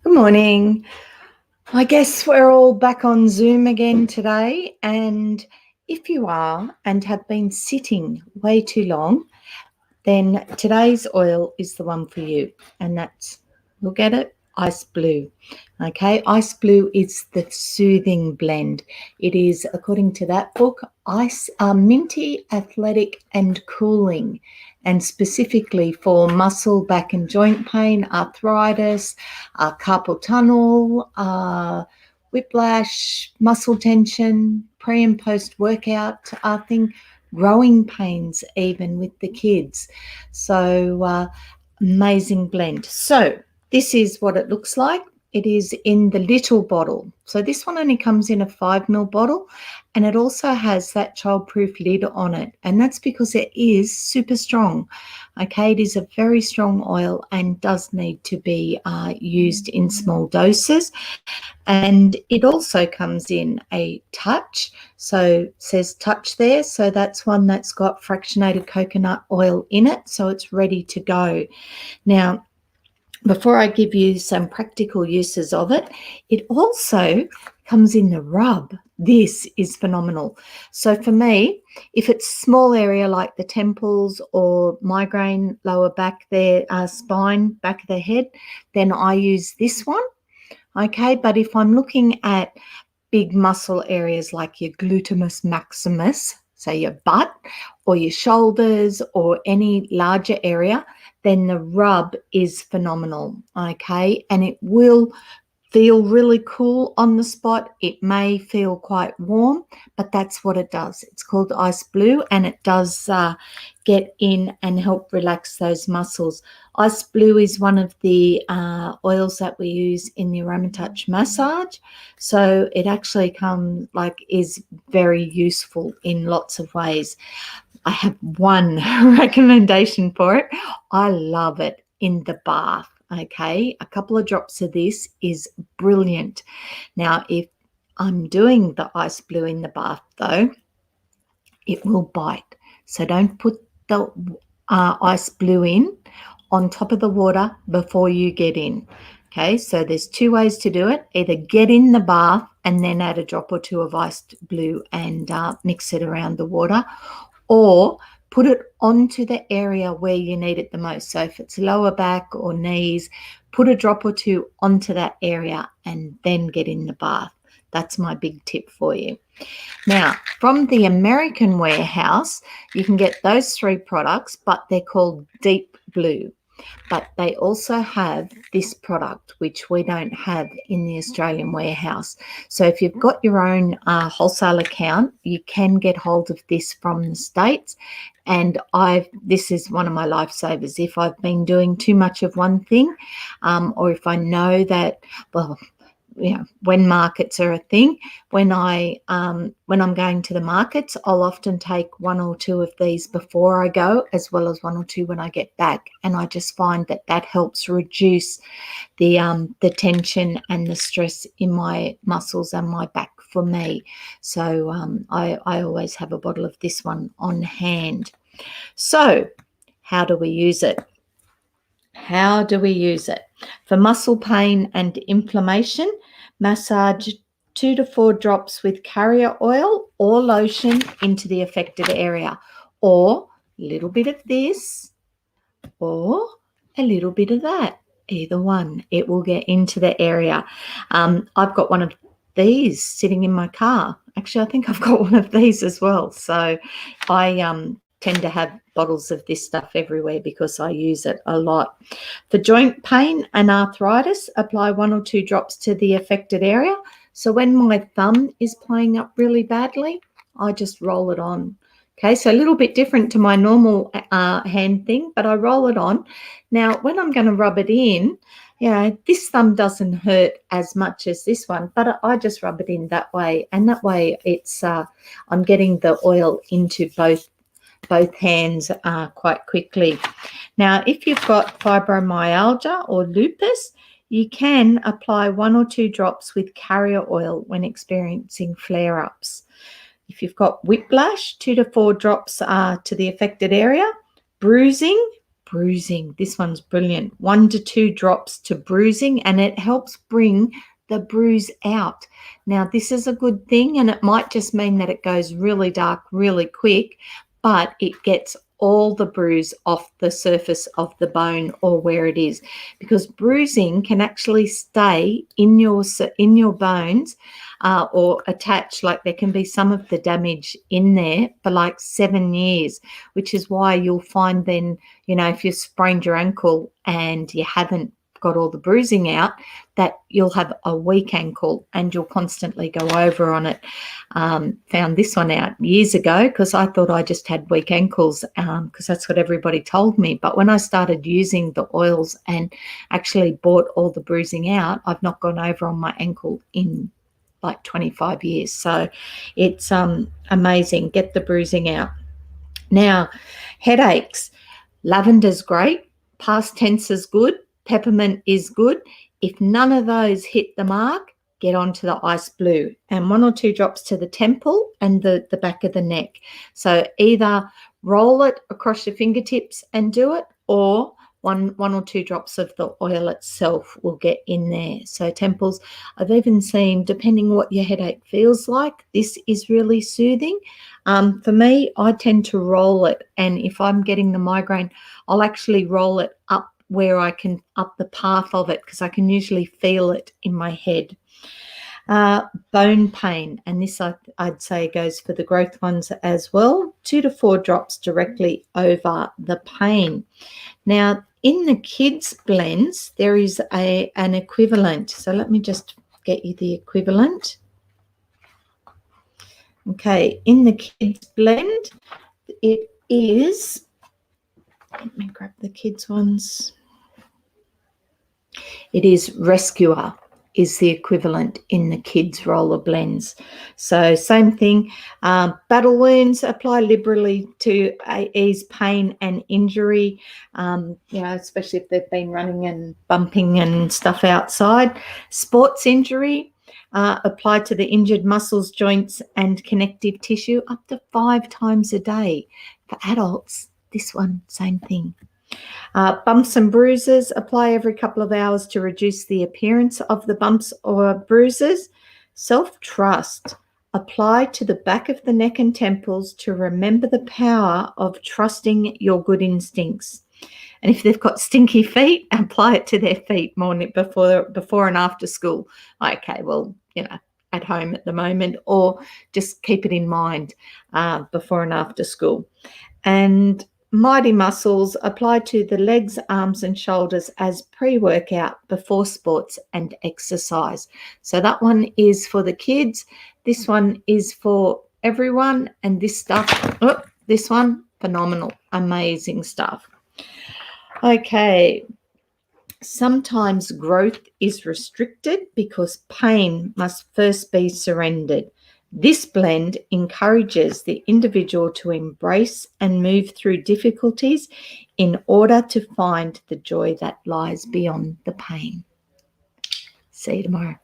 Good morning. I guess we're all back on Zoom again today, and if you are and have been sitting way too long, then today's oil is the one for you, and that's, you'll get it, Ice Blue. Okay, Ice Blue is the soothing blend. It is, according to that book, minty, athletic and cooling, and specifically for muscle, back and joint pain, arthritis, carpal tunnel, whiplash, muscle tension, pre and post workout thing, growing pains even with the kids. So amazing blend. So this is what it looks like. It is in the little bottle. So this one only comes in a 5 ml bottle, and it also has that childproof lid on it. And that's because it is super strong. Okay, it is a very strong oil and does need to be used in small doses. And it also comes in a touch. So it says touch there. So that's one that's got fractionated coconut oil in it. So it's ready to go. Now, before I give you some practical uses of it, it also comes in the rub. This is phenomenal. So for me, if it's small area like the temples or migraine, lower back there, spine, back of the head, then I use this one. Okay, but if I'm looking at big muscle areas like your gluteus maximus, say your butt or your shoulders or any larger area, then the rub is phenomenal, okay? And it will feel really cool on the spot. It may feel quite warm, but that's what it does. It's called Ice Blue, and it does get in and help relax those muscles. Ice Blue is one of the oils that we use in the Aromatouch massage. So it actually is very useful in lots of ways. I have one recommendation for it. I love it in the bath. Okay, a couple of drops of this is brilliant. Now, if I'm doing the Ice Blue in the bath, though, it will bite. So don't put the Ice Blue in on top of the water before you get in. Okay, so there's two ways to do it. Either get in the bath and then add a drop or two of Ice Blue and mix it around the water, or put it onto the area where you need it the most. So if it's lower back or knees, put a drop or two onto that area and then get in the bath. That's my big tip for you. Now, from the American warehouse, you can get those 3 products, but they're called Deep Blue. But they also have this product, which we don't have in the Australian warehouse. So if you've got your own wholesale account, you can get hold of this from the States. And this is one of my lifesavers. If I've been doing too much of one thing, or if I know that, when markets are a thing, when I'm going to the markets, I'll often take 1 or 2 of these before I go, as well as 1 or 2 when I get back. And I just find that helps reduce the tension and the stress in my muscles and my back for me. So I always have a bottle of this one on hand. So how do we use it? How do we use it? For muscle pain and inflammation, massage 2 to 4 drops with carrier oil or lotion into the affected area, or a little bit of this or a little bit of that. Either one, it will get into the area. I've got one of these sitting in my car. Actually, I think I've got one of these as well. So I tend to have bottles of this stuff everywhere because I use it a lot. For joint pain and arthritis, apply 1 or 2 drops to the affected area. So when my thumb is playing up really badly, I just roll it on. Okay, so a little bit different to my normal hand thing, but I roll it on. Now, when I'm going to rub it in, this thumb doesn't hurt as much as this one, but I just rub it in that way. And that way it's I'm getting the oil into both hands quite quickly. Now, if you've got fibromyalgia or lupus, you can apply 1 or 2 drops with carrier oil when experiencing flare-ups. If you've got whiplash, 2 to 4 drops to the affected area. Bruising, Bruising. This one's brilliant. 1 to 2 drops to bruising, and it helps bring the bruise out. Now, this is a good thing, and it might just mean that it goes really dark really quick, but it gets all the bruise off the surface of the bone or where it is, because bruising can actually stay in your bones or attach. Like, there can be some of the damage in there for like 7 years, which is why you'll find then, you know, if you sprained your ankle and you haven't got all the bruising out, that you'll have a weak ankle and you'll constantly go over on it. Found this one out years ago because I thought I just had weak ankles because that's what everybody told me. But when I started using the oils and actually bought all the bruising out, I've not gone over on my ankle in like 25 years. So it's amazing. Get the bruising out. Now, headaches. Lavender's great. Past tense is good. Peppermint is good. If none of those hit the mark, get onto the ice blue and 1 or 2 drops to the temple and the back of the neck. So either roll it across your fingertips and do it, or one or 2 drops of the oil itself will get in there. So temples, I've even seen, depending what your headache feels like, this is really soothing. For me, I tend to roll it, and if I'm getting the migraine, I'll actually roll it up where I can, up the path of it, because I can usually feel it in my head. Bone pain, and this I'd say goes for the growth ones as well. 2 to 4 drops directly over the pain. Now, in the kids blends, there is an equivalent. So let me just get you the equivalent. Okay, in the kids blend, it is, let me grab the kids ones. It is Rescuer is the equivalent in the kids roller blends. So same thing. Battle wounds, apply liberally to ease pain and injury, you know, especially if they've been running and bumping and stuff outside. Sports injury, apply to the injured muscles, joints and connective tissue up to 5 times a day. For adults, this one, same thing. Bumps and bruises, apply every couple of hours to reduce the appearance of the bumps or bruises. Self-trust, apply to the back of the neck and temples to remember the power of trusting your good instincts. And if they've got stinky feet, apply it to their feet before and after school. Okay, well, you know, at home at the moment, or just keep it in mind before and after school. And Mighty Muscles, apply to the legs, arms and shoulders as pre-workout before sports and exercise. So that one is for the kids. This one is for everyone. And this stuff, this one, phenomenal, amazing stuff. Okay. Sometimes growth is restricted because pain must first be surrendered. This blend encourages the individual to embrace and move through difficulties in order to find the joy that lies beyond the pain. See you tomorrow.